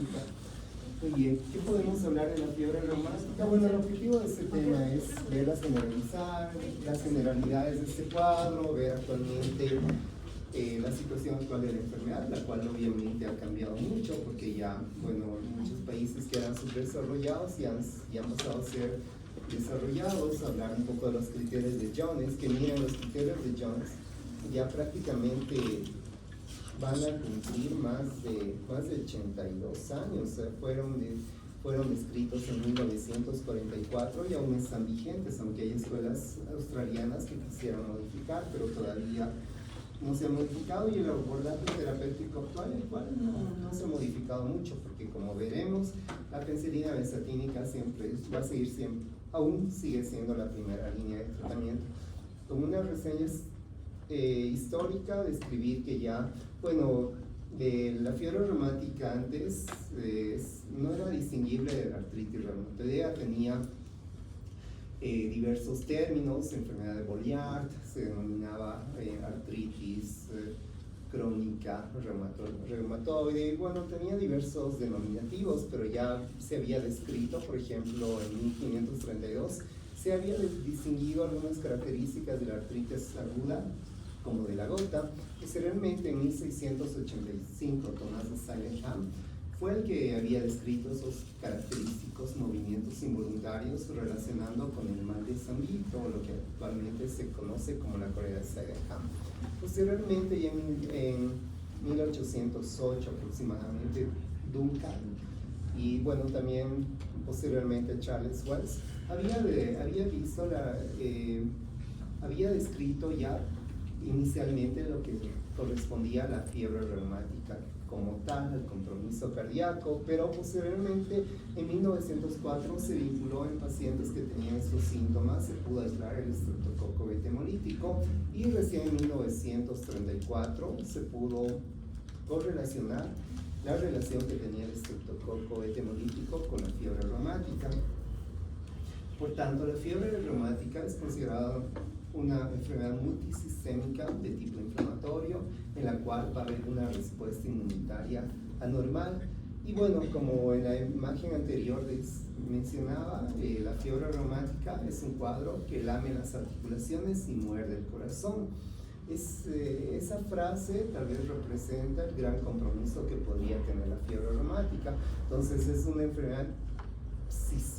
reumática. Muy bien, ¿qué podemos hablar de la fiebre reumática? Bueno, el objetivo de este tema es ver las generalidades de este cuadro, ver actualmente la situación actual de la enfermedad, la cual obviamente ha cambiado mucho porque ya, bueno, muchos países que eran subdesarrollados ya han pasado a ser desarrollados. Hablar un poco de los criterios de Jones, que miren, los criterios de Jones ya prácticamente van a cumplir más de 82 años. O sea, fueron escritos en 1944 y aún están vigentes, aunque hay escuelas australianas que quisieran modificar, pero todavía no se ha modificado, y el abordaje terapéutico actual, el cual no se ha modificado mucho, porque como veremos, la penicilina benzatínica siempre va a seguir siempre, aún sigue siendo la primera línea de tratamiento. Como una reseña histórica, describir que ya, bueno, la fiebre reumática antes no era distinguible de la artritis reumatoidea, tenía diversos términos: enfermedad de Bolliard, se denominaba artritis crónica reumatoide, y bueno, tenía diversos denominativos, pero ya se había descrito, por ejemplo, en 1532, se había distinguido algunas características de la artritis aguda, como de la gota. Posteriormente, en 1685, Tomás de Sydenham fue el que había descrito esos característicos movimientos involuntarios relacionando con el mal de Zambito, lo que actualmente se conoce como la Corea de Sydenham. Posteriormente, ya en 1808 aproximadamente, Duncan, y bueno, también posteriormente Charles Wells, había descrito ya inicialmente lo que correspondía a la fiebre reumática como tal, al compromiso cardíaco, pero posteriormente en 1904 se vinculó en pacientes que tenían estos síntomas, se pudo aislar el estreptococo beta hemolítico, y recién en 1934 se pudo correlacionar la relación que tenía el estreptococo beta hemolítico con la fiebre reumática. Por tanto, la fiebre reumática es considerada una enfermedad multisistémica de tipo inflamatorio, en la cual va a haber una respuesta inmunitaria anormal. Y bueno, como en la imagen anterior mencionaba, la fiebre reumática es un cuadro que lame las articulaciones y muerde el corazón. Esa frase tal vez representa el gran compromiso que podría tener la fiebre reumática. Entonces es una enfermedad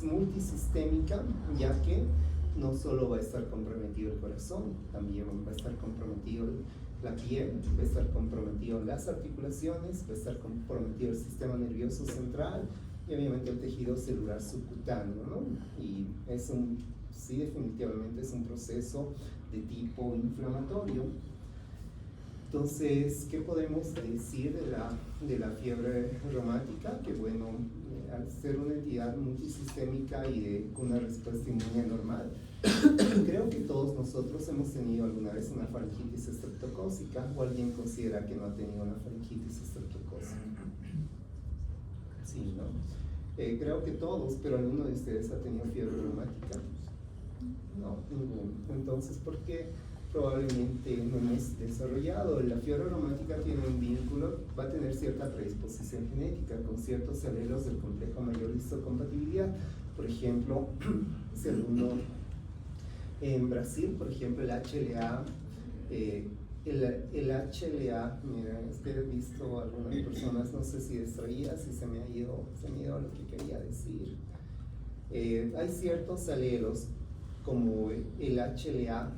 multisistémica, ya que no solo va a estar comprometido el corazón, también va a estar comprometido la piel, va a estar comprometido las articulaciones, va a estar comprometido el sistema nervioso central y obviamente el tejido celular subcutáneo, ¿no? Y sí, definitivamente es un proceso de tipo inflamatorio. Entonces, ¿qué podemos decir de la fiebre reumática? Que bueno, al ser una entidad multisistémica y con una respuesta inmune normal, creo que todos nosotros hemos tenido alguna vez una faringitis estreptocócica, o alguien considera que no ha tenido una faringitis estreptocócica. Sí, ¿no? Creo que todos, pero ¿alguno de ustedes ha tenido fiebre reumática? No, ninguno. Entonces, ¿por qué? Probablemente no hemos desarrollado. La fiebre reumática tiene un vínculo, va a tener cierta predisposición genética con ciertos alelos del complejo mayor de histocompatibilidad. Por ejemplo, si alguno en Brasil, por ejemplo, el HLA, mira, es que he visto algunas personas, no sé si distraídas, y se me ha ido lo que quería decir. Hay ciertos alelos como el HLA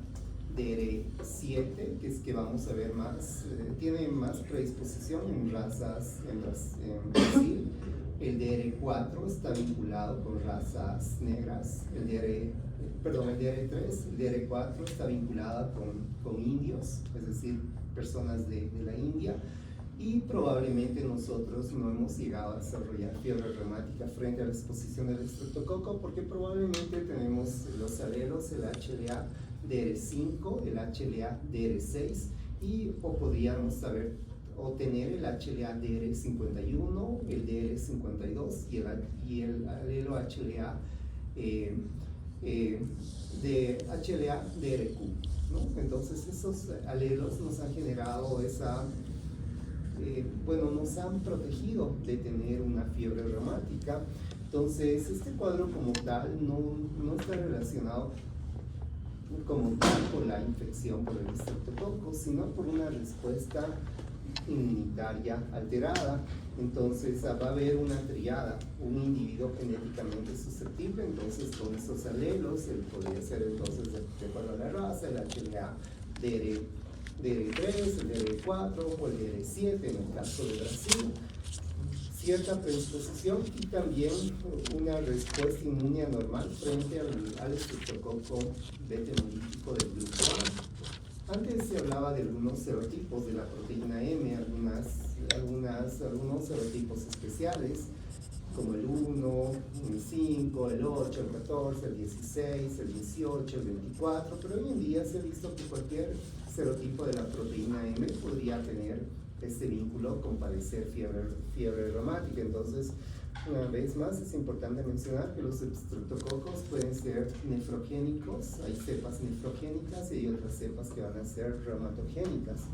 DR7, que es que vamos a ver más, tiene más predisposición en razas en Brasil. El DR4 está vinculado con razas negras, el DR3, el DR4 está vinculado con indios, es decir, personas de la India, y probablemente nosotros no hemos llegado a desarrollar fiebre reumática frente a la exposición del estreptococo, porque probablemente tenemos los alelos, el HLA DR5, el HLA DR6, o podríamos tener el HLA DR51, el DR52 y el alelo HLA de HLA DRQ, ¿no? Entonces esos alelos nos han generado nos han protegido de tener una fiebre reumática. Entonces, este cuadro como tal no está relacionado como tal por la infección por el estreptococo, sino por una respuesta inmunitaria alterada. Entonces va a haber una triada, un individuo genéticamente susceptible, entonces con esos alelos, él podría ser entonces de acuerdo a la raza, el HLA DR3, el DR4 o el DR7 en el caso de Brasil, cierta predisposición y también una respuesta inmune anormal frente al estreptococo beta hemolítico del grupo A. Antes se hablaba de algunos serotipos de la proteína M, algunos serotipos especiales, como el 1, el 5, el 8, el 14, el 16, el 18, el 24, pero hoy en día se ha visto que cualquier serotipo de la proteína M podría tener este vínculo con padecer fiebre reumática. Entonces, una vez más, es importante mencionar que los estreptococos pueden ser nefrogénicos, hay cepas nefrogénicas y hay otras cepas que van a ser reumatogénicas.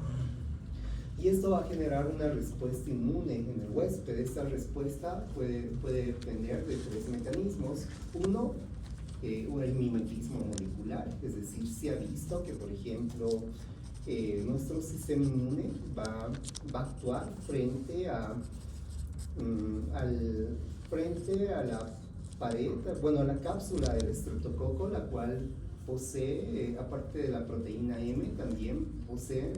Y esto va a generar una respuesta inmune en el huésped. Esta respuesta puede depender de tres mecanismos. Uno, el mimetismo molecular, es decir, se ha visto que, por ejemplo, nuestro sistema inmune va a actuar frente a la pared, bueno, a la cápsula del estreptococo, la cual posee, aparte de la proteína M, también posee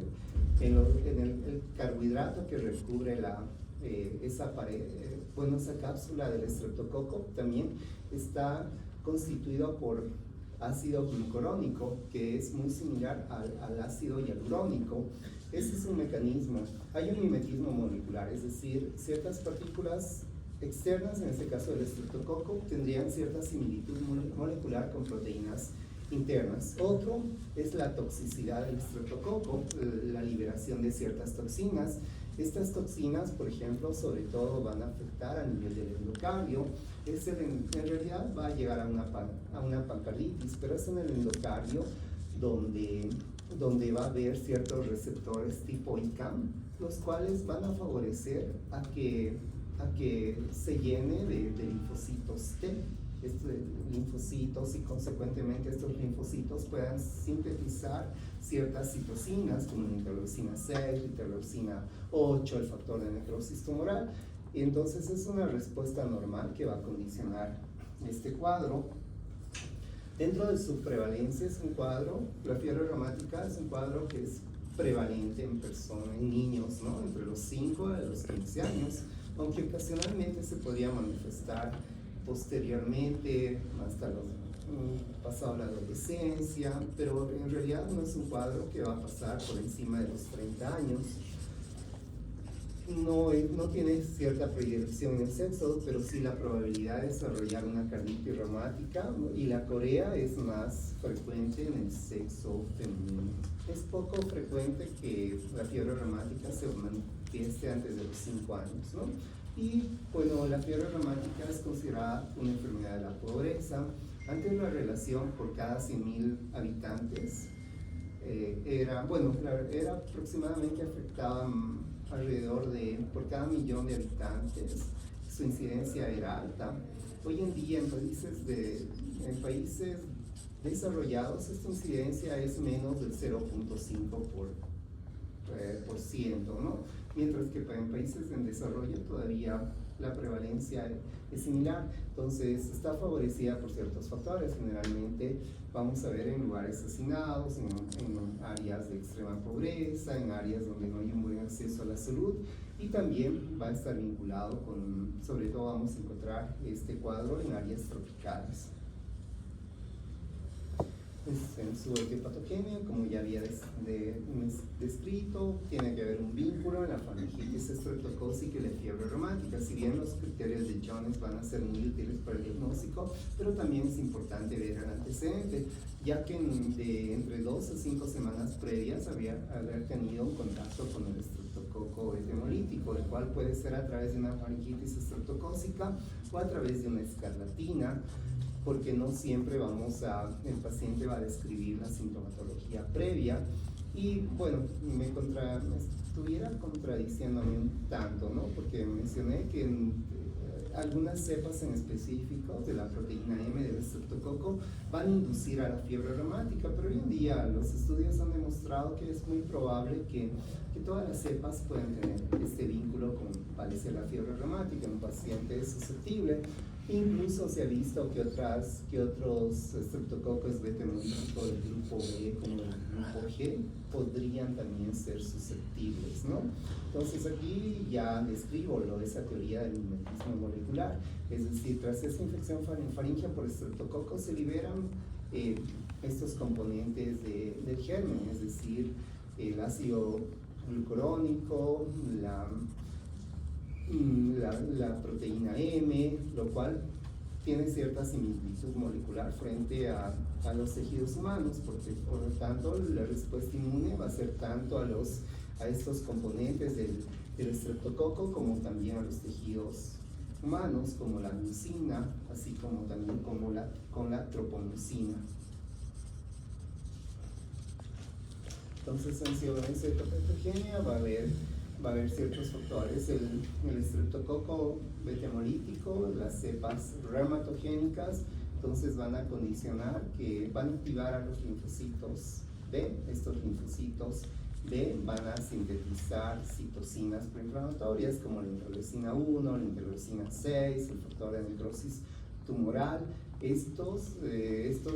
en el carbohidrato que recubre esa pared, esa cápsula del estreptococo también está constituido por ácido glucurónico, que es muy similar al ácido hialurónico. Ese es un mecanismo. Hay un mimetismo molecular, es decir, ciertas partículas externas, en este caso del estreptococo, tendrían cierta similitud molecular con proteínas internas. Otro es la toxicidad del estreptococo, la liberación de ciertas toxinas. Estas toxinas, por ejemplo, sobre todo van a afectar a nivel del endocardio. En realidad va a llegar a una pancreatitis, pero es en el endocardio donde va a haber ciertos receptores tipo ICAM, los cuales van a favorecer a que se llene de linfocitos T. Estos linfocitos y consecuentemente estos linfocitos puedan sintetizar ciertas citocinas como la interleucina 6, interleucina 8, el factor de necrosis tumoral. Y entonces es una respuesta normal que va a condicionar este cuadro. Dentro de su prevalencia es un cuadro, la fiebre reumática es un cuadro que es prevalente en personas, en niños, ¿no? Entre los 5 a los 15 años, aunque ocasionalmente se podría manifestar posteriormente, hasta pasado la adolescencia, pero en realidad no es un cuadro que va a pasar por encima de los 30 años. No tiene cierta predilección en el sexo, pero sí la probabilidad de desarrollar una carditis reumática, y la corea es más frecuente en el sexo femenino. Es poco frecuente que la fiebre reumática se manifieste antes de los 5 años, ¿no? Y bueno, la fiebre reumática es considerada una enfermedad de la pobreza. Antes la relación por cada 100,000 habitantes era aproximadamente afectaba alrededor de, por cada 1,000,000 de habitantes, su incidencia era alta. Hoy en día en países desarrollados esta incidencia es menos del 0.5%, ¿no? Mientras que en países en desarrollo todavía la prevalencia es similar. Entonces está favorecida por ciertos factores. Generalmente vamos a ver en lugares hacinados, en áreas de extrema pobreza, en áreas donde no hay un buen acceso a la salud, y también va a estar vinculado sobre todo vamos a encontrar este cuadro en áreas tropicales. En su etiopatogenia, como ya había descrito, tiene que haber un vínculo en la faringitis estreptocócica y la fiebre reumática. Si bien los criterios de Jones van a ser muy útiles para el diagnóstico, pero también es importante ver el antecedente, ya que entre 2 a 5 semanas previas haber tenido un contacto con el estreptococo hemolítico, el cual puede ser a través de una faringitis estreptocócica o a través de una escarlatina, porque no siempre el paciente va a describir la sintomatología previa. Y bueno, me estuviera contradiciéndome un tanto, ¿no? Porque mencioné que algunas cepas en específico de la proteína M del estreptococo van a inducir a la fiebre reumática, pero hoy en día los estudios han demostrado que es muy probable que todas las cepas puedan tener este vínculo con padecer la fiebre reumática en un paciente susceptible. Incluso se ha visto que otros estreptococos beta hemolíticos del grupo B como el grupo G podrían también ser susceptibles, ¿no? Entonces aquí ya describo esa teoría del mimetismo molecular, es decir, tras esa infección faríngea por estreptococos se liberan estos componentes del germen, es decir, el ácido glucurónico, la proteína M, lo cual tiene cierta similitud molecular frente a los tejidos humanos, porque por lo tanto la respuesta inmune va a ser tanto a estos componentes del estreptococo como también a los tejidos humanos, como la mucina, así como también con la tropomucina. Entonces, en citopatogenia va a haber ciertos factores, el estreptococo beta hemolítico, las cepas reumatogénicas, entonces van a condicionar que van a activar a los linfocitos B. Estos linfocitos B van a sintetizar citocinas proinflamatorias como la interleucina 1, la interleucina 6, el factor de necrosis tumoral. Estos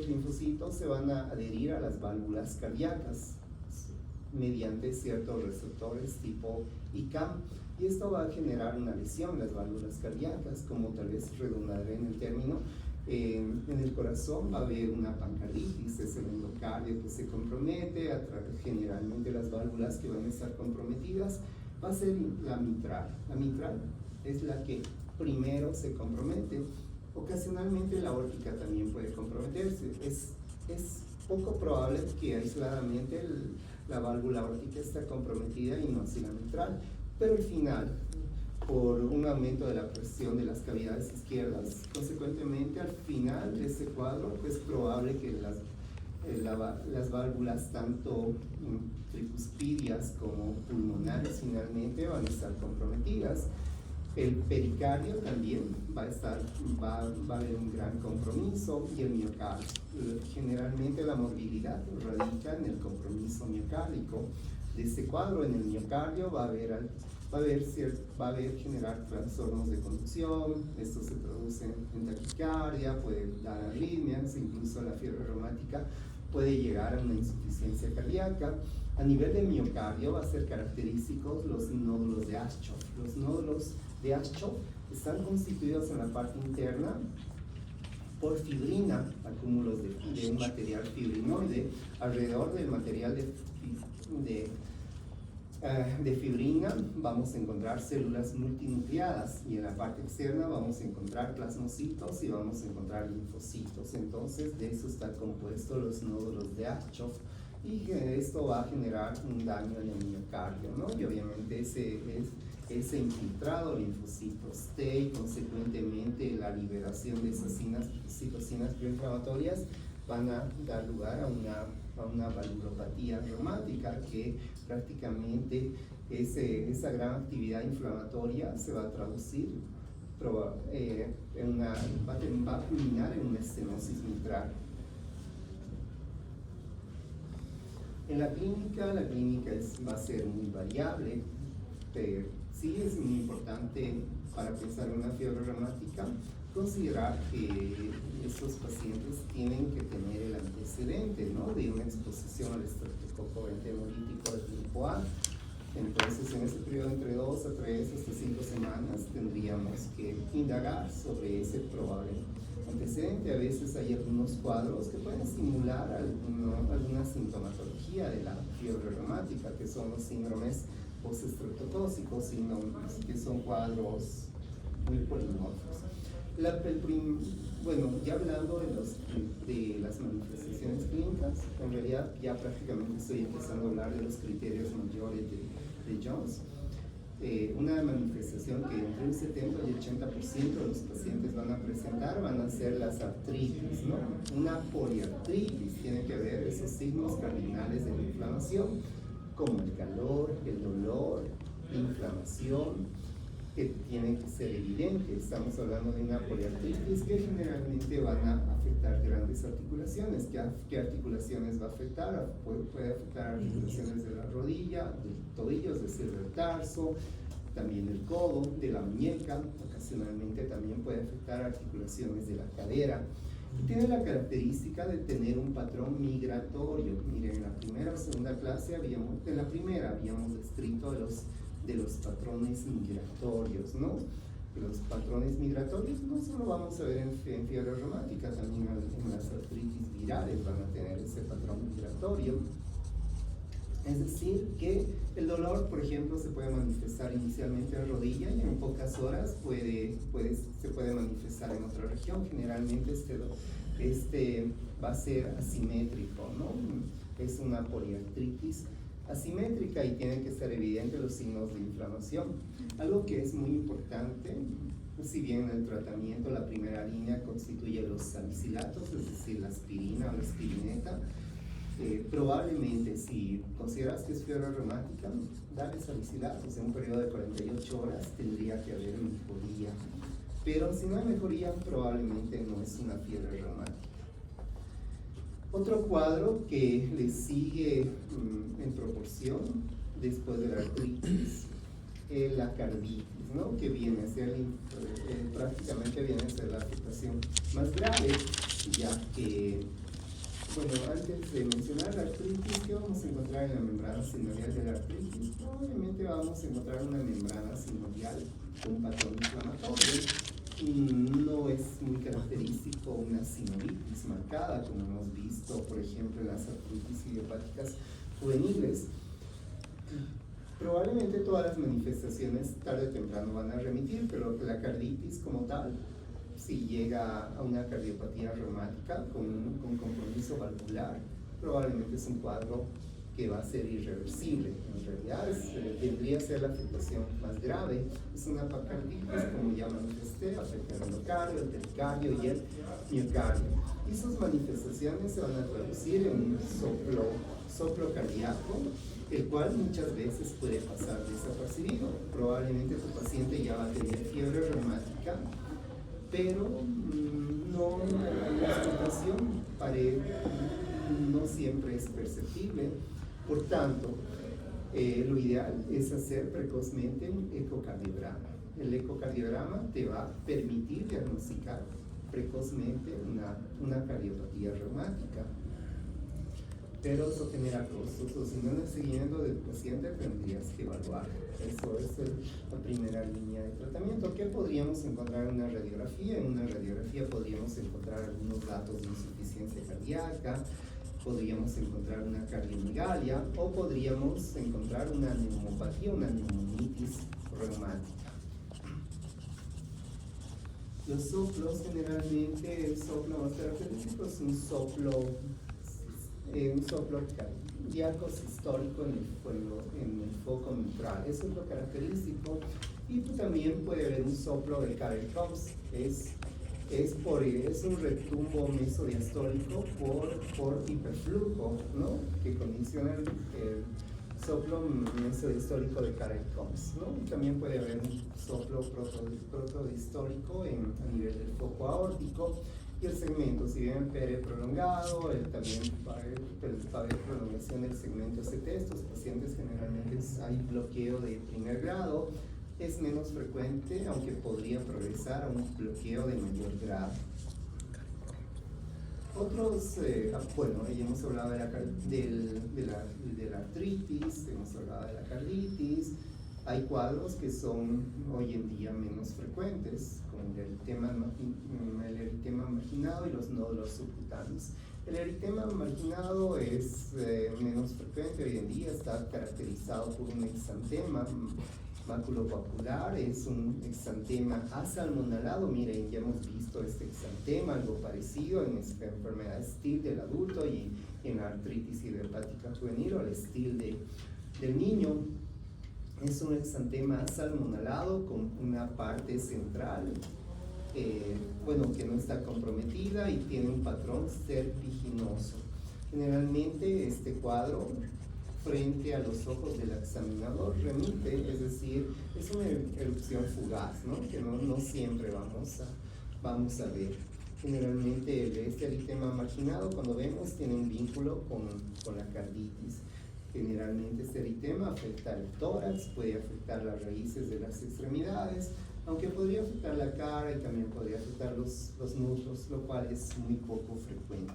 linfocitos se van a adherir a las válvulas cardíacas mediante ciertos receptores tipo ICAM, y esto va a generar una lesión en las válvulas cardíacas, como tal vez redundaré en el término. En el corazón va a haber una pancarditis, es el endocardio que se compromete, generalmente las válvulas que van a estar comprometidas va a ser la mitral. La mitral es la que primero se compromete. Ocasionalmente la aórtica también puede comprometerse. Es poco probable que aisladamente la válvula aórtica está comprometida y no así la mitral, pero al final, por un aumento de la presión de las cavidades izquierdas, consecuentemente al final de ese cuadro es probable que las válvulas tanto tricuspidias como pulmonares finalmente van a estar comprometidas. El pericardio también va a haber un gran compromiso, y el miocardio. Generalmente la morbilidad radica en el compromiso miocárdico. De este cuadro, en el miocardio va a haber generar trastornos de conducción. Esto se traduce en taquicardia, puede dar arritmias, incluso la fiebre reumática puede llegar a una insuficiencia cardíaca. A nivel de miocardio va a ser característicos los nódulos de Aschoff. Los nódulos de Aschoff están constituidos en la parte interna por fibrina, acúmulos de un material fibrinoide. Alrededor del material de fibrina vamos a encontrar células multinucleadas, y en la parte externa vamos a encontrar plasmocitos y vamos a encontrar linfocitos. Entonces de eso están compuestos los nódulos de Aschoff, y esto va a generar un daño en el miocardio, ¿no? Y obviamente ese infiltrado linfocitos T, y consecuentemente la liberación de esas citocinas proinflamatorias van a dar lugar a una valvulopatía reumática, que prácticamente esa gran actividad inflamatoria se va a traducir va a culminar en una estenosis mitral. En la clínica va a ser muy variable, pero sí es muy importante para pensar en una fiebre reumática considerar que estos pacientes tienen que tener el antecedente, ¿no?, de una exposición al estreptococo beta hemolítico del grupo A. Entonces, en ese periodo entre 2 a 3 hasta 5 semanas tendríamos que indagar sobre ese probable antecedente. A veces hay algunos cuadros que pueden simular alguna sintomatología de la fiebre reumática, que son los síndromes postestreptocócicos, que son cuadros muy polimorfos. Bueno, ya hablando de las manifestaciones clínicas, en realidad ya prácticamente estoy empezando a hablar de los criterios mayores de Jones. Una manifestación que entre un 70 y 80% de los pacientes van a presentar van a ser las artritis, ¿no? Una poliartritis tiene que ver esos signos cardinales de la inflamación, como el calor, el dolor, la inflamación. que tienen que ser evidentes. Estamos hablando de una poliartritis que generalmente van a afectar grandes articulaciones. ¿Qué articulaciones va a afectar? Puede afectar articulaciones de la rodilla, del tobillo, es decir, del tarso, también del codo, de la muñeca. Ocasionalmente también puede afectar articulaciones de la cadera. Y tiene la característica de tener un patrón migratorio. Miren, en la primera o segunda clase habíamos descrito de los patrones migratorios, ¿no? Los patrones migratorios no solo vamos a ver en fiebre reumática, también en las artritis virales van a tener ese patrón migratorio. Es decir, que el dolor, por ejemplo, se puede manifestar inicialmente en rodilla y en pocas horas se puede manifestar en otra región. Generalmente este va a ser asimétrico, ¿no? Es una poliartritis asimétrica y tienen que ser evidentes los signos de inflamación. Algo que es muy importante, si bien en el tratamiento la primera línea constituye los salicilatos, es decir, la aspirina o la aspirineta, probablemente si consideras que es fiebre reumática, dale salicilatos. En un periodo de 48 horas tendría que haber mejoría, pero si no hay mejoría probablemente no es una fiebre reumática. Otro cuadro que le sigue en proporción después de la artritis es la carditis, ¿no? Que viene a ser prácticamente viene a ser la afectación más grave, ya que, bueno, antes de mencionar la artritis, ¿qué vamos a encontrar en la membrana sinovial de la artritis? Probablemente vamos a encontrar una membrana sinovial con un patrón inflamatorio. No es muy característico una sinovitis marcada, como hemos visto, por ejemplo, en las artritis idiopáticas juveniles. Probablemente todas las manifestaciones tarde o temprano van a remitir, pero la carditis como tal, si llega a una cardiopatía reumática con compromiso valvular, probablemente es un cuadro que va a ser irreversible. En realidad tendría que ser la afectación más grave. Es una carditis, como ya manifesté, afecta el endocardio, el pericardio y el miocardio. Y sus manifestaciones se van a traducir en un soplo cardíaco, el cual muchas veces puede pasar desapercibido. Probablemente tu paciente ya va a tener fiebre reumática, pero no, la auscultación no siempre es perceptible. Por tanto, lo ideal es hacer precozmente un ecocardiograma. El ecocardiograma te va a permitir diagnosticar precozmente una cardiopatía reumática. Pero eso genera costos, o si no, en el seguimiento del paciente tendrías que evaluar. Eso es la primera línea de tratamiento. ¿Qué podríamos encontrar en una radiografía? En una radiografía podríamos encontrar algunos datos de insuficiencia cardíaca, podríamos encontrar una cardiomegalia o podríamos encontrar una neumopatía, una neumonitis reumática. Los soplos, generalmente el soplo más característico es un soplo cardíaco sistólico en el foco mitral. Eso es lo característico. Y también puede haber un soplo de Carrel-Cox. Es un retumbo mesodiastólico por hiperflujo, ¿no? Que condiciona el soplo mesodiastólico de Carrel-Cox, ¿no? Y también puede haber un soplo protodistólico a nivel del foco aórtico. Y el segmento, si bien el PR prolongado, también va a haber prolongación del segmento ST. Estos pacientes generalmente hay bloqueo de primer grado. Es menos frecuente, aunque podría progresar a un bloqueo de mayor grado. Otros, bueno, ya hemos hablado de la artritis, hemos hablado de la carditis. Hay cuadros que son hoy en día menos frecuentes, como el eritema marginado y los nódulos subcutáneos. El eritema marginado es menos frecuente hoy en día, está caracterizado por un exantema maculopapular, es un exantema asalmonalado. Miren, ya hemos visto este exantema, algo parecido en esta enfermedad STIL del adulto y en la artritis idiopática juvenil o el STIL del niño. Es un exantema asalmonalado con una parte central, que no está comprometida y tiene un patrón serpiginoso. Generalmente este cuadro frente a los ojos del examinador remite, es decir, es una erupción fugaz, ¿no? Que no siempre vamos a ver. Generalmente este eritema marginado, cuando vemos, tiene un vínculo con la carditis. Generalmente este eritema afecta el tórax, puede afectar las raíces de las extremidades, aunque podría afectar la cara y también podría afectar los muslos, lo cual es muy poco frecuente.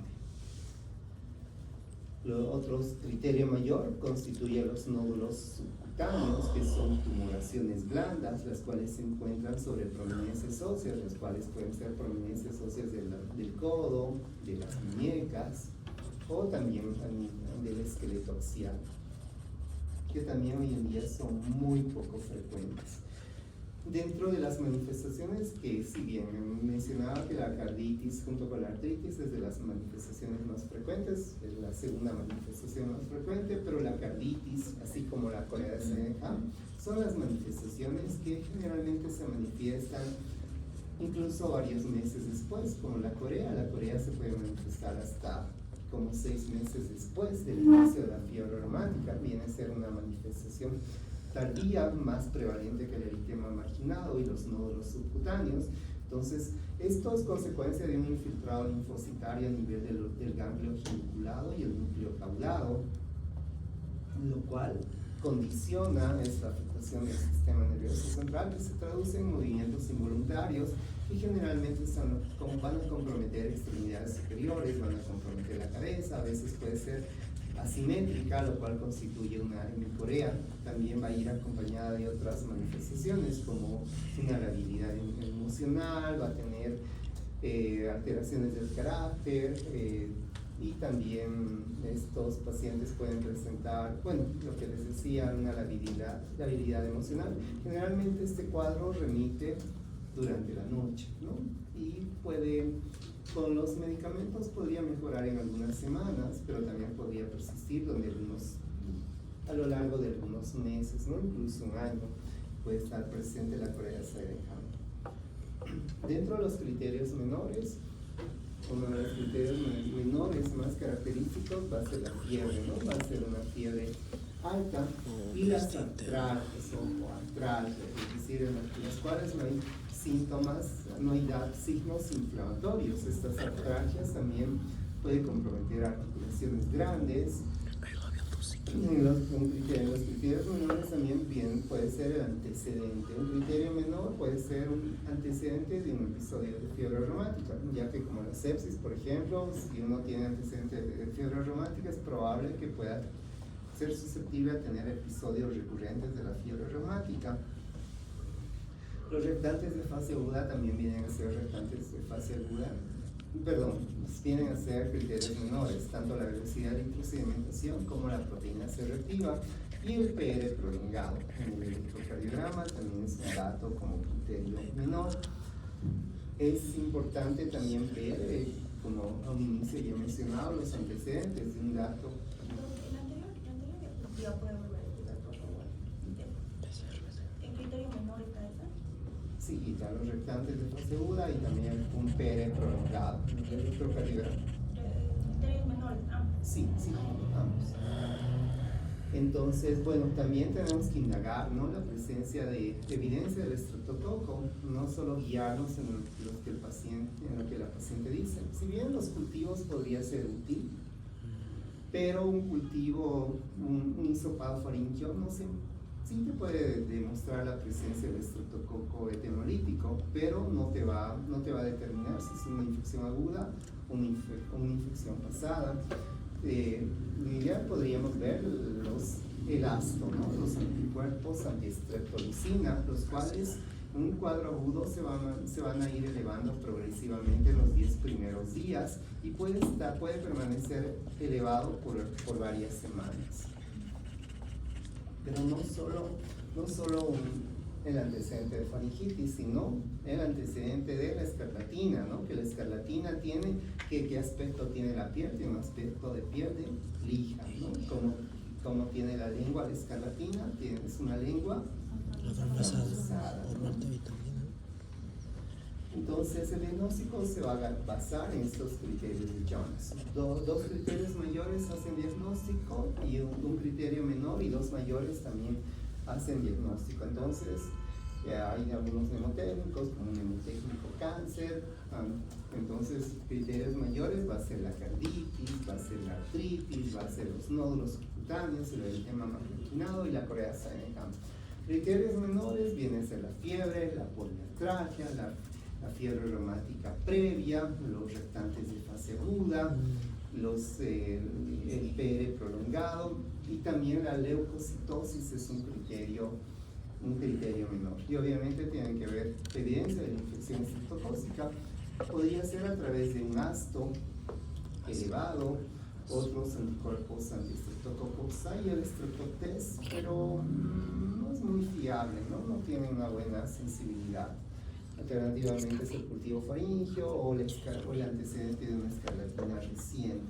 Otro criterio mayor constituye los nódulos subcutáneos, que son tumoraciones blandas, las cuales se encuentran sobre prominencias óseas, las cuales pueden ser prominencias óseas del codo, de las muñecas, o también del esqueleto axial, que también hoy en día son muy poco frecuentes. Dentro de las manifestaciones, que si bien mencionaba que la carditis junto con la artritis es de las manifestaciones más frecuentes, es la segunda manifestación más frecuente, pero la carditis, así como la corea de Seneca, son las manifestaciones que generalmente se manifiestan incluso varios meses después, como la corea se puede manifestar hasta como 6 meses después del inicio de la fiebre reumática. Viene a ser una manifestación tardía, más prevalente que el eritema marginado y los nódulos subcutáneos. Entonces, esto es consecuencia de un infiltrado linfocitario a nivel del ganglio geniculado y el núcleo caudado, lo cual condiciona esta afectación del sistema nervioso central, que se traduce en movimientos involuntarios y generalmente van a comprometer extremidades superiores, van a comprometer la cabeza, a veces puede ser asimétrica, lo cual constituye una hemicorea. También va a ir acompañada de otras manifestaciones como una labilidad emocional, va a tener alteraciones del carácter, y también estos pacientes pueden presentar, bueno, lo que les decía, una labilidad emocional. Generalmente este cuadro remite durante la noche, ¿no? Y con los medicamentos podría mejorar en algunas semanas, pero también podría persistir a lo largo de algunos meses, ¿no? Incluso un año puede estar presente la corea de Seneca. Dentro de los criterios menores, uno de los criterios menores más característicos va a ser la fiebre, ¿no? Va a ser una fiebre alta, y las artralgias, es decir, en las cuales no hay síntomas, no hay signos inflamatorios. Estas artralgias también pueden comprometer articulaciones grandes. En los criterios menores también puede ser el antecedente. Un criterio menor puede ser un antecedente de un episodio de fiebre reumática, ya que como la sepsis, por ejemplo, si uno tiene antecedente de fiebre reumática, es probable que pueda ser susceptible a tener episodios recurrentes de la fiebre reumática. Los reactantes de fase aguda también vienen a ser reactantes de fase aguda, vienen a ser criterios menores, tanto la velocidad de introsedimentación como la proteína C reactiva y el PR prolongado. En el electrocardiograma también es un dato como criterio menor. Es importante también ver, como a un inicio ya he mencionado, los antecedentes de un dato. ¿Ya puede volver a explicar, por favor? ¿En criterio menor está esa? Sí, quitar los reactantes de fase aguda y también un PR prolongado en el electrocardiograma. ¿Criterios menores, ambos? Sí, ambos. Entonces, bueno, también tenemos que indagar, ¿no?, la presencia de evidencia del estreptococo, no solo guiarnos en lo que la paciente dice. Si bien los cultivos podría ser útil, pero un cultivo, un hisopado faríngeo, no sé, sí te puede demostrar la presencia del estreptococo etenolítico, pero no te va a determinar si es una infección aguda o una infección pasada. Ya podríamos ver el ASTO, ¿no?, los anticuerpos antistreptolicina, los cuales en un cuadro agudo se van a ir elevando progresivamente en los 10 primeros días y puede permanecer elevado por varias semanas. Pero no solo el antecedente de faringitis, sino el antecedente de la escarlatina, ¿no? Que la escarlatina tiene, ¿qué aspecto tiene la piel? Tiene un aspecto de piel de lija, ¿no? Como tiene la lengua la escarlatina, es una lengua atravesada, ¿no? Entonces el diagnóstico se va a basar en estos criterios de Jonas. Dos criterios mayores hacen diagnóstico y un criterio menor y dos mayores también hacen diagnóstico. Entonces hay algunos mnemotécnicos como mnemotécnico cáncer. Entonces criterios mayores va a ser la carditis, va a ser la artritis, va a ser los nódulos subcutáneos, el eritema macroinquinado y la corea Sydenham. Criterios menores vienen a ser la fiebre, la poliartralgia, la fiebre reumática previa, los rectantes de fase aguda, el PR prolongado y también la leucocitosis es un criterio menor. Y obviamente tienen que ver evidencia de la infección estreptocócica. Podría ser a través de un asto elevado, otros anticuerpos antiestreptococos. Hay el streptotest, pero no es muy fiable, no tiene una buena sensibilidad. Alternativamente es el cultivo faríngeo o el antecedente de una escarlatina reciente.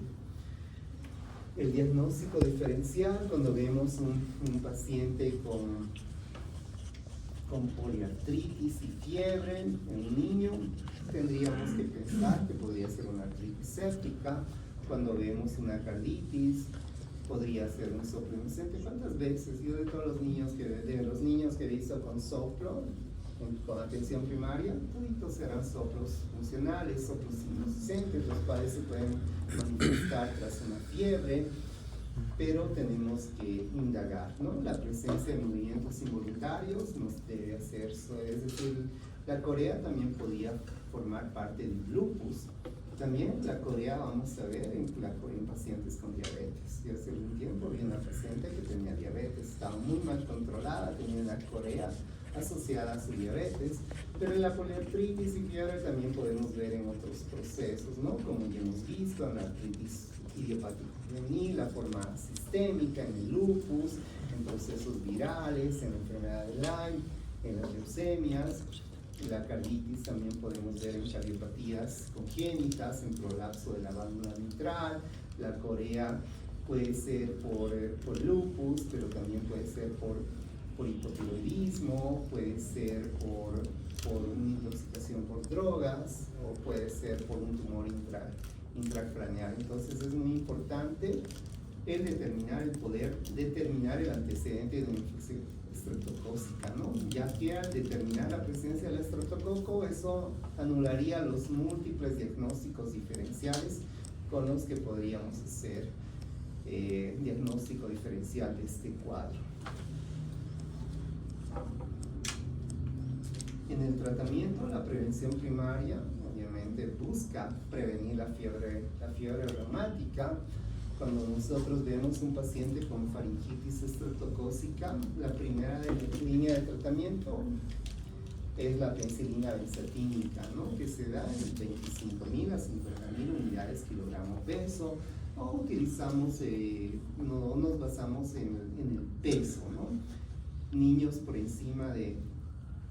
El diagnóstico diferencial, cuando vemos un paciente con poliartritis y fiebre en un niño, tendríamos que pensar que podría ser una artritis séptica. Cuando vemos una carditis, podría ser un soplo inocente. ¿Cuántas veces? Yo de todos los niños que he visto con soplo, con atención primaria, todos eran soplos funcionales, soplos inocentes, los cuales se pueden manifestar tras una fiebre, pero tenemos que indagar, ¿no? La presencia de movimientos involuntarios nos debe hacer, es decir, la corea también podía formar parte del lupus. También la corea vamos a ver en pacientes con diabetes. Y hace un tiempo vi una paciente que tenía diabetes, estaba muy mal controlada, tenía una corea asociada a su diabetes, pero en la poliartritis y fiebre también podemos ver en otros procesos, ¿no? Como ya hemos visto en la artritis idiopática juvenil, la forma sistémica, en el lupus, en procesos virales, en la enfermedad de Lyme, en las leucemias. La carditis también podemos ver en cardiopatías congénitas, en prolapso de la válvula mitral. La corea puede ser por lupus, pero también puede ser por hipotiroidismo, puede ser por una intoxicación por drogas o puede ser por un tumor intracraneal. Entonces es muy importante poder determinar el antecedente de una infección estreptocócica, ¿no? Ya que al determinar la presencia del estreptococo, eso anularía los múltiples diagnósticos diferenciales con los que podríamos hacer diagnóstico diferencial de este cuadro. En el tratamiento, la prevención primaria obviamente busca prevenir la fiebre reumática. Cuando nosotros vemos un paciente con faringitis estreptocócica, la primera línea de tratamiento es la penicilina benzatínica, ¿no? Que se da en 25.000 a 50.000 unidades kilogramo peso, o utilizamos, no nos basamos en el peso, ¿no? Niños por encima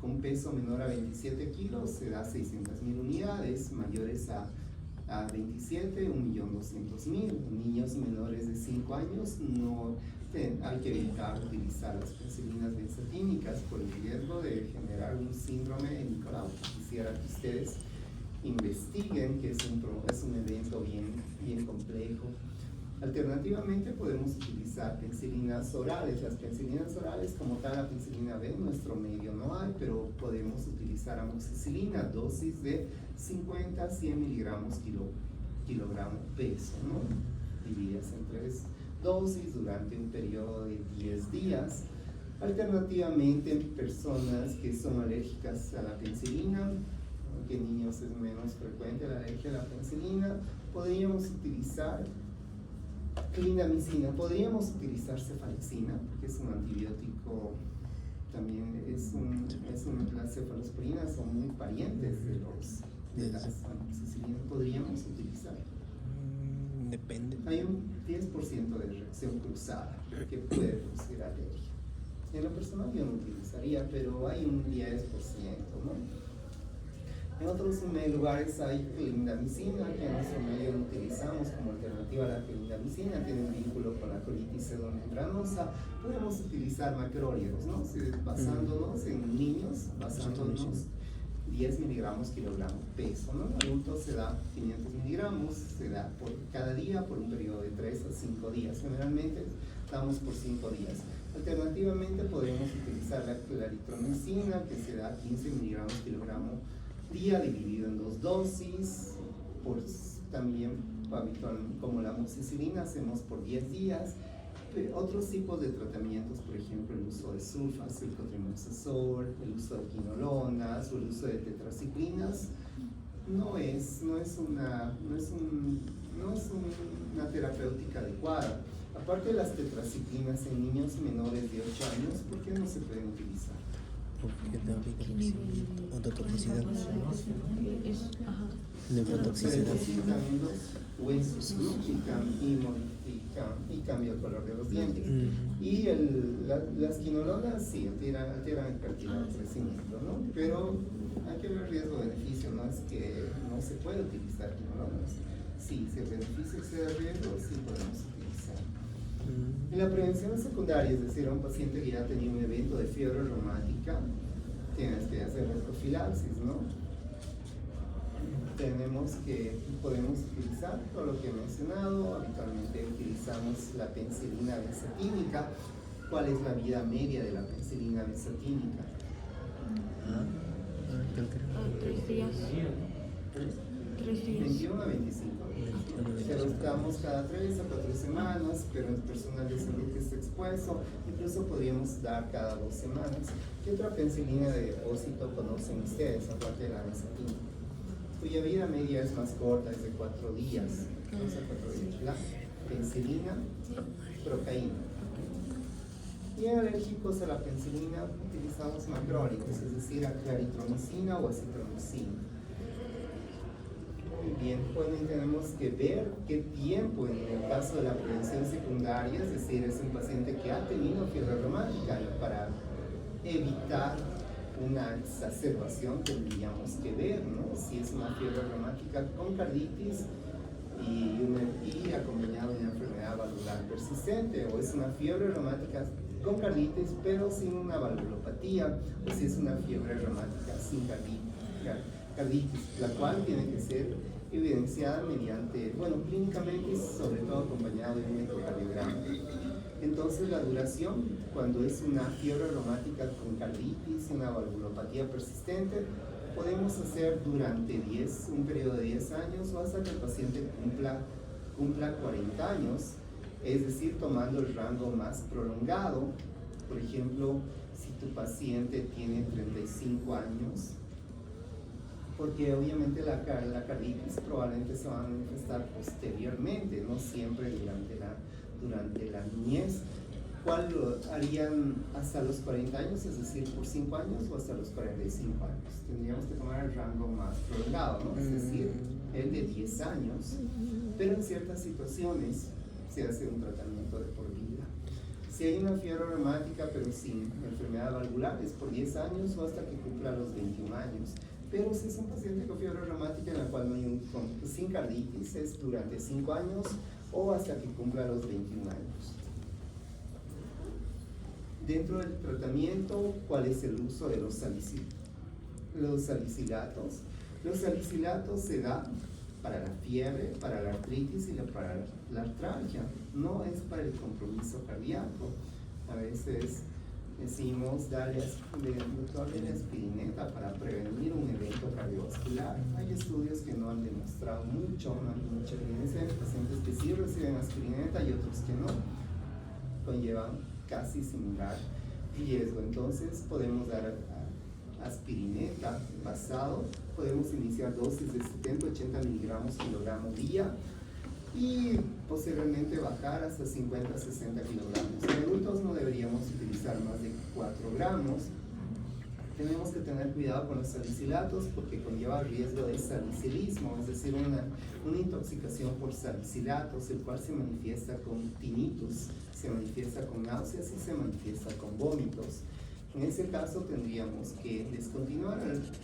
con peso menor a 27 kilos se da 600.000 unidades, mayores a 27, 1.200.000. Niños menores de 5 años hay que evitar utilizar las penicilinas benzatínicas por el riesgo de generar un síndrome de Nicolau. Quisiera que ustedes investiguen, que es un evento bien complejo. Alternativamente podemos utilizar penicilinas orales. Las penicilinas orales, como tal, la penicilina B en nuestro medio no hay, pero podemos utilizar amoxicilina, dosis de 50 a 100 miligramos kilogramo peso, ¿no? Divididas en 3 dosis durante un periodo de 10 días. Alternativamente, personas que son alérgicas a la penicilina, que en niños es menos frecuente la alergia a la penicilina, podríamos utilizar clindamicina, podríamos utilizar cefalexina, que es un antibiótico, también las cefalosporinas son muy parientes de las amoxicilinas. ¿Podríamos utilizar? Depende. Hay un 10% de reacción cruzada que puede producir alergia. En lo personal yo no utilizaría, pero hay un 10%, ¿no? En otros lugares hay clindamicina, que en nuestro medio lo utilizamos como alternativa a la clindamicina, tiene un vínculo con la colitis pseudomembranosa. Podemos utilizar macrólidos, ¿no? Basándonos en niños, basándonos 10 miligramos kilogramo peso, ¿no? En adultos se da 500 miligramos, se da por cada día por un periodo de 3 a 5 días. Generalmente damos por 5 días. Alternativamente podemos utilizar la eritromicina, que se da 15 miligramos kilogramo día, dividido en 2 dosis, también habitualmente, como la amoxicilina, hacemos por 10 días. Otros tipos de tratamientos, por ejemplo, el uso de sulfas, el cotrimoxazol, el uso de quinolonas o el uso de tetraciclinas, no es una terapéutica adecuada. Aparte de las tetraciclinas en niños menores de 8 años, ¿por qué no se pueden utilizar? Porque da ototoxicidad, Se neurotoxicidad. necesitan los huesos, ¿no? Y cambia el color de los dientes. Y las quinolonas sí alteran el cartílago de crecimiento, ¿no? Pero hay que ver riesgo-beneficio, no es que no se puede utilizar quinolonas. Sí, si el beneficio excede el riesgo, sí podemos utilizar. En la prevención secundaria, es decir, a un paciente que ya ha tenido un evento de fiebre reumática, tienes que hacer la profilaxis, ¿no? Podemos utilizar todo lo que he mencionado. Habitualmente utilizamos la penicilina benzatínica. ¿Cuál es la vida media de la penicilina benzatínica? 3 días. 21 a 25. Se los damos cada 3 a 4 semanas, pero el personal de salud que está expuesto, incluso podríamos dar cada 2 semanas. ¿Qué otra penicilina de depósito conocen ustedes, aparte de la benzatínica? Cuya vida media es más corta, es de 4 días. Vamos a 4 días. La penicilina, procaína. Y en alérgicos a la penicilina utilizamos macrólicos, es decir, claritromicina o acitromicina. Muy bien, bueno, y tenemos que ver qué tiempo en el caso de la prevención secundaria, es decir, es un paciente que ha tenido fiebre reumática, para evitar una exacerbación tendríamos que ver, ¿no? Si es una fiebre reumática con carditis y acompañado de una enfermedad valvular persistente, o es una fiebre reumática con carditis pero sin una valvulopatía, o si es una fiebre reumática sin carditis, la cual tiene que ser evidenciada mediante, clínicamente y sobre todo acompañado de un ecocardiograma. Entonces la duración, cuando es una fiebre reumática con carditis, una valvulopatía persistente, podemos hacer durante un periodo de 10 años o hasta que el paciente cumpla 40 años, es decir, tomando el rango más prolongado. Por ejemplo, si tu paciente tiene 35 años, porque obviamente la carditis probablemente se va a manifestar posteriormente, no siempre durante la niñez. ¿Cuál lo harían hasta los 40 años, es decir, por 5 años o hasta los 45 años? Tendríamos que tomar el rango más prolongado, ¿no? Es decir, el de 10 años, pero en ciertas situaciones se hace un tratamiento de por vida. Si hay una fiebre reumática pero sin enfermedad valvular, es por 10 años o hasta que cumpla los 21 años. Pero si es un paciente con fiebre reumática en la cual no hay sin carditis, es durante 5 años o hasta que cumpla los 21 años. Dentro del tratamiento, ¿cuál es el uso de los salicilatos? Los salicilatos se dan para la fiebre, para la artritis y para la artralgia. No es para el compromiso cardíaco. A veces decimos darle aspirineta para prevenir un evento cardiovascular. Hay estudios que no han demostrado no hay mucha evidencia de pacientes que sí reciben aspirineta y otros que no. Conllevan casi similar riesgo. Entonces podemos dar aspirineta basado, podemos iniciar dosis de 70-80 miligramos kilogramo día y posteriormente bajar hasta 50-60 kilogramos. En adultos no deberíamos utilizar más de 4 gramos. Tenemos que tener cuidado con los salicilatos porque conlleva riesgo de salicilismo, es decir, una intoxicación por salicilatos, el cual se manifiesta con tinnitus, se manifiesta con náuseas y se manifiesta con vómitos. En ese caso tendríamos que descontinuar.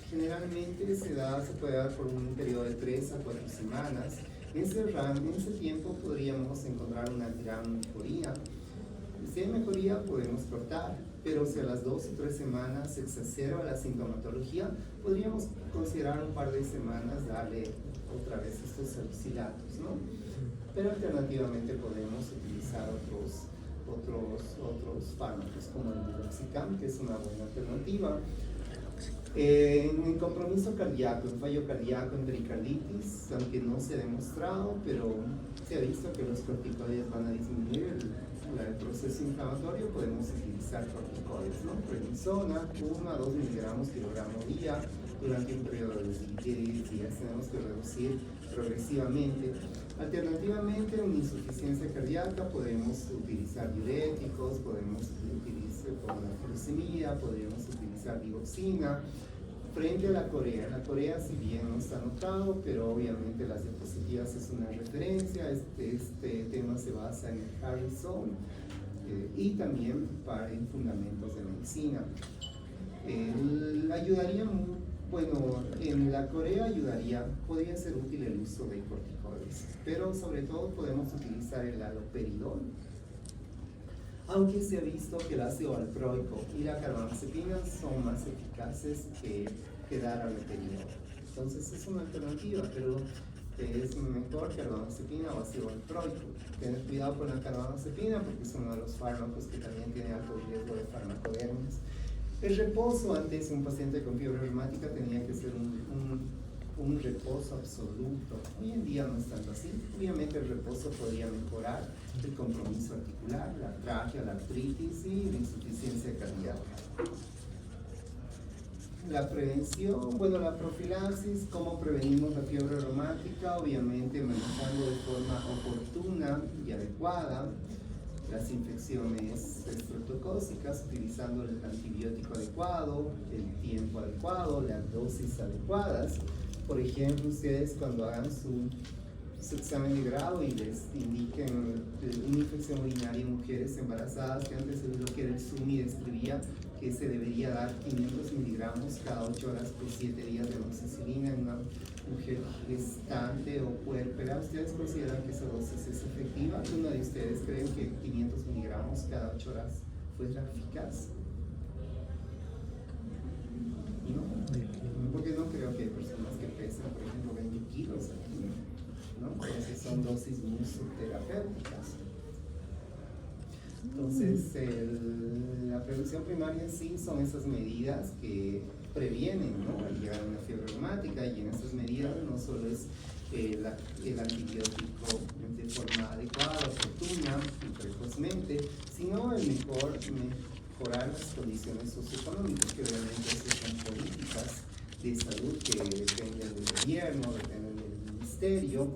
Generalmente se puede dar por un periodo de 3 a 4 semanas. En ese tiempo podríamos encontrar una gran mejoría. Si hay mejoría podemos cortar pero si a las 2 o 3 semanas se exacerba la sintomatología, podríamos considerar un par de semanas darle otra vez estos salicilatos, ¿no? Pero alternativamente podemos utilizar otros fármacos como el meloxicam, que es una buena alternativa. En compromiso cardíaco, en fallo cardíaco, en pericarditis, aunque no se ha demostrado, pero se ha visto que los corticoides van a disminuir el proceso inflamatorio, podemos utilizar corticoides, ¿no? Prednisona, 1 a 2 miligramos kilogramo día durante un periodo de 10 días. Tenemos que reducir progresivamente. Alternativamente, en insuficiencia cardíaca podemos utilizar diuréticos, podemos utilizar con la furosemida, podemos utilizar digoxina. Frente a la Corea si bien no está anotado, pero obviamente las diapositivas es una referencia. Este tema se basa en el Harrison y también en fundamentos de medicina. Ayudaría bueno, en la Corea podría ser útil el uso de corticoides, pero sobre todo podemos utilizar el haloperidol, aunque se ha visto que el ácido valproico y la carbamazepina son más eficaces que dar haloperidol. Entonces es una alternativa, pero es mejor carbamazepina o ácido valproico. Tener cuidado con la carbamazepina porque es uno de los fármacos que también tiene alto riesgo de farmacodermis. El reposo, antes un paciente con fiebre reumática tenía que ser un reposo absoluto. Hoy en día no es tanto así. Obviamente el reposo podría mejorar el compromiso articular, la artralgia, la artritis y la insuficiencia cardíaca. La prevención, bueno, la profilaxis, ¿cómo prevenimos la fiebre reumática? Obviamente manejando de forma oportuna y adecuada las infecciones estreptocócicas, utilizando el antibiótico adecuado, el tiempo adecuado, las dosis adecuadas. Por ejemplo, ustedes cuando hagan su examen de grado y les indiquen una infección urinaria en mujeres embarazadas, que antes lo que era el SUMI describía que se debería dar 500 miligramos cada 8 horas por 7 días de amoxicilina en una mujer gestante o puérpera. ¿Ustedes consideran que esa dosis es efectiva? ¿Alguno de ustedes creen que 500 miligramos cada 8 horas fue eficaz? No, porque no creo que hay personas que pesan, por ejemplo, 20 kilos aquí, ¿no? Entonces son dosis muy subterapéuticas. Entonces, la prevención primaria sí son esas medidas que previenen, ¿no?, al llegar a una fiebre reumática, y en esas medidas no solo es el antibiótico de forma adecuada, oportuna y precozmente, sino el mejorar las condiciones socioeconómicas, que obviamente esas son políticas de salud que dependen del gobierno, dependen del ministerio.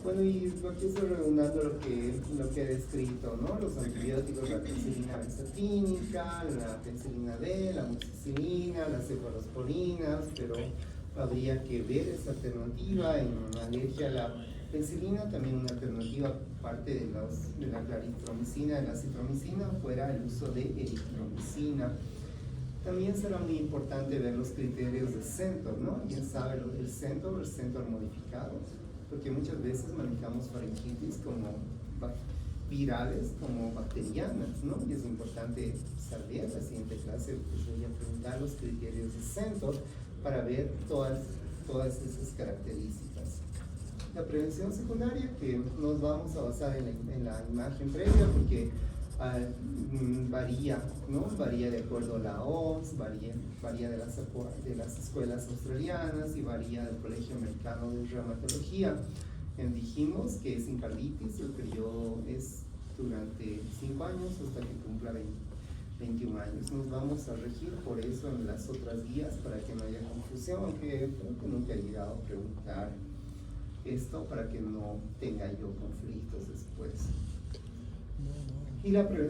Bueno, y aquí estoy redundando lo que he descrito, ¿no? Los antibióticos, la penicilina benzatínica, la penicilina D, la amoxicilina, las cefalosporinas, pero habría que ver esa alternativa. En alergia a la penicilina, también una alternativa, aparte de la claritromicina, de la citromicina, fuera el uso de eritromicina. También será muy importante ver los criterios de CENTOR, ¿no? Bien sabe el CENTOR modificado, porque muchas veces manejamos faringitis como virales, como bacterianas, ¿no? Y es importante saber, la siguiente clase les voy a preguntar los criterios de CENTOR para ver todas esas características. La prevención secundaria, que nos vamos a basar en la imagen previa, porque varía, ¿no? Varía de acuerdo a la OMS, varía de las escuelas australianas y varía del Colegio Americano de Reumatología. Dijimos que es encarditis, el periodo es durante 5 años hasta que cumpla 21 años. Nos vamos a regir por eso en las otras guías para que no haya confusión, aunque creo que nunca he llegado a preguntar esto para que no tenga yo conflictos después. Y la